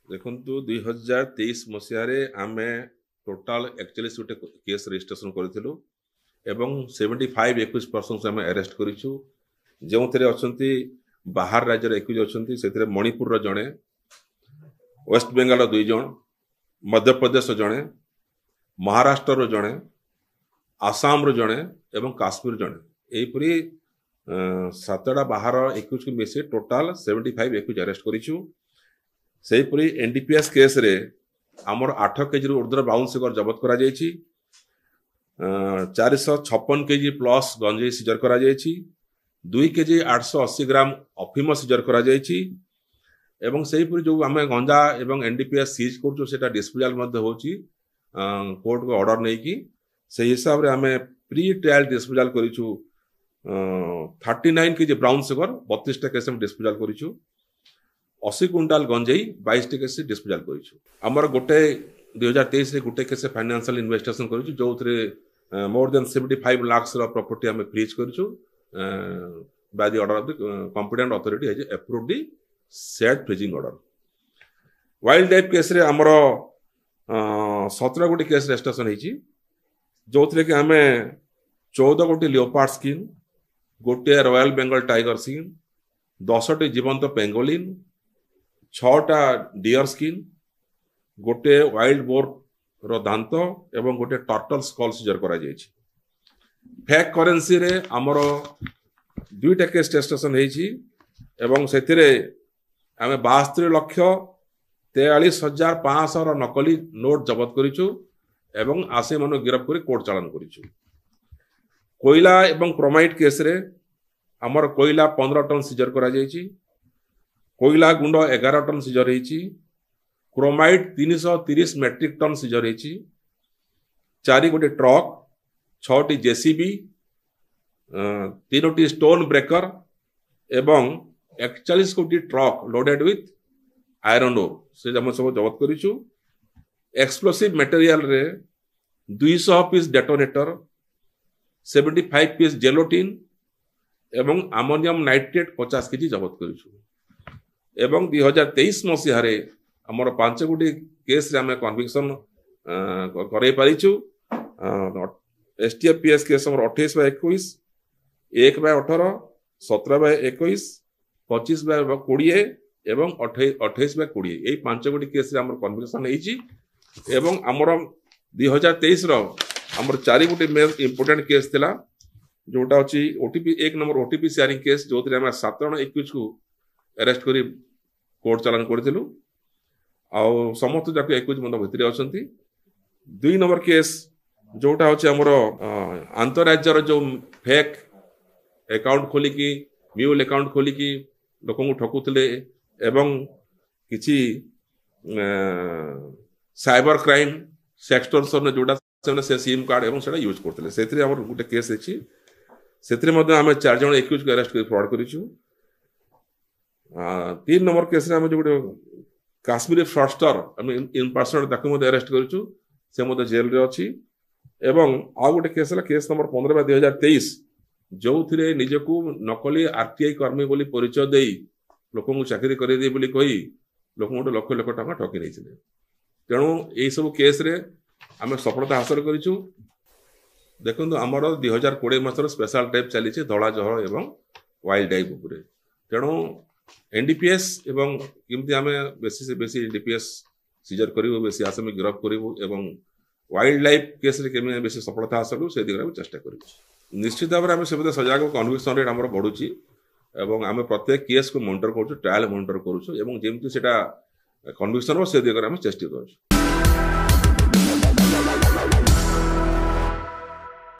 देखु 2023 मसीह आम टोटाल 41 गोटे केस रजिस्ट्रेशन करूँ एवं 75-21 पर्सन आम अरेस्ट करूँ जो थे अच्छा बाहर राज्य एक्यूज अच्छा से मणिपुर जड़े वेस्ट बेंगल 2 जन मध्य प्रदेश जड़े महाराष्ट्र जड़े आसाम जड़े एवं काश्मीर जड़े यहीपरी 7टा बाहर एक्यूज को मिसी टोटाल 75 एक्यूज अरेस्ट करूँ से एनडीपीएस केस रे आमर 8 केजी ऊर्ध्वर ब्राउन सुगर जबत करा 456 केजी प्लस गंजेई सिजर करा 2 केजी 880 ग्राम अफिम सिजर करा एवं से जो आम गंजा एवं एनडीपीएस सीज कर डिस्पोजाल होची कोर्ट को ऑर्डर नहीं कि से हिसाब रे आम प्री ट्रायल डिस्पोजाल करूँ 39 केजी ब्राउन सुगर 32टा केस डिस्पोजाल करूँ 80 क्विंटाल गंजेई 22 केस डिस्पोजाल कर गोटे 2023 गोटे केस फाइनेंशियल इन्वेस्टिगेशन कर जो मोर देन 75 लाख प्रॉपर्टी आम फ्रीज कर by the order of the competent authority has approved the said freezing order. Wild life case रे हमर 17 गोटी केस रजिस्ट्रेशन होती जो थे कि आम 14 गोटी लियोपार्ड स्किन गोटे रॉयल बेंगल टाइगर स्किन 10टी जीवंत पेंगोलिन 6टा डियर स्किन गोटे वाइल्ड बोर रो दांत एवं गोटे टर्टल स्कल सिजर करा जायछि। फेक करेंसी रे हमर 2टा केस रजिस्ट्रेशन होईछि एवं सेथिरे आमे 72 लाख 43,500 रो नकली नोट जब्त करिछु एवं आसे मनो गिरफ्त करी कोर्ट चालान करिछु। कोयला एवं क्रोमाइट केस रे हमर कोयला 15 टन सिजर करा जायछि कोयला गुंड 11 टन सिजर होती क्रोमाइट 330 मेट्रिक टन सिजर होती 4 गोटे ट्रक 6टी जेसीबी 3टी स्टोन ब्रेकर एवं 41 गोटी truck loaded with iron ore से सब जबत करूँ। एक्सप्लोसिव मटेरियल रे 200 पीस डेटोनेटर 75 पीस जेलोटिन एवं अमोनियम नाइट्रेट 50 केजी जबत करूँ। एवं 2023 मसीह आमर 5 गोटी केस रे आम कन्विक्शन करे पारिछु। एसटीएफपीएस केस 28/21 1/18 17/21 25/20 एवं 28/20 यही 5 गोटी केस रे आमर कन्विक्शन होईछि एवं आमर 2023 रो आमर 4 गोटी मेन इंपोर्टेंट केस थिला जोटा अछि OTP 1 number OTP sharing case जो थे आम 7 जन एक्यूज को अरेस्ट करी कोर्ट चालान करूँ आउ समस्त जाक एक्यूज मन भितर अच्छा। 2 नंबर केस जोटा हूँ आमर अंतरराज्यर जो फेक अकाउंट खोलिकी म्यूल अकाउंट खोलिकी लोक ठकुले एवं किसी साइबर क्राइम सेक्सटर्सन जोटा से सिम कार्ड एवं से यूज करते से गोटे केस अच्छी से 4 जन एक्यूज को अरेस्ट कर फ्रॉड करूँ। 3 नंबर केस रे हम जो गोटे Kashmiri fraudster in person arrest करूँ से जेल रे अच्छी एवं आ गोटे केस केस नंबर 15/2023 जो थे निजको नकली आरटीआई कर्मी बोली परिचय दे लोक चाकरी कर कही लोक लक्ष लक्ष टका ठकी नहीं तेणु यही सब केस रे आम सफलता हासिल करूँ। देखो आमर 2020 मसर स्पेशल टाइप चली धला जहर एवं वाइल्ड लाइफ उपरे तेणु एनडीपीएस एवं किमती आम बेसी से बेसी एनडीपीएस सीजर करूँ बेसी आसामी गिरफ्त करूँ एवं वाइल्ड लाइफ केस रे केमी बेसी सफलता हासिल से दिगरे चेष्टा करूँ। निश्चित भाव में से सजाग कन्विक्शन रेट आम बढ़ुची एवं आम प्रत्येक केस को मॉनिटर करूँ ट्रायल मॉनिटर करूँ जमी से कन्विक्शन से दिगरे चेष्टा करूँ।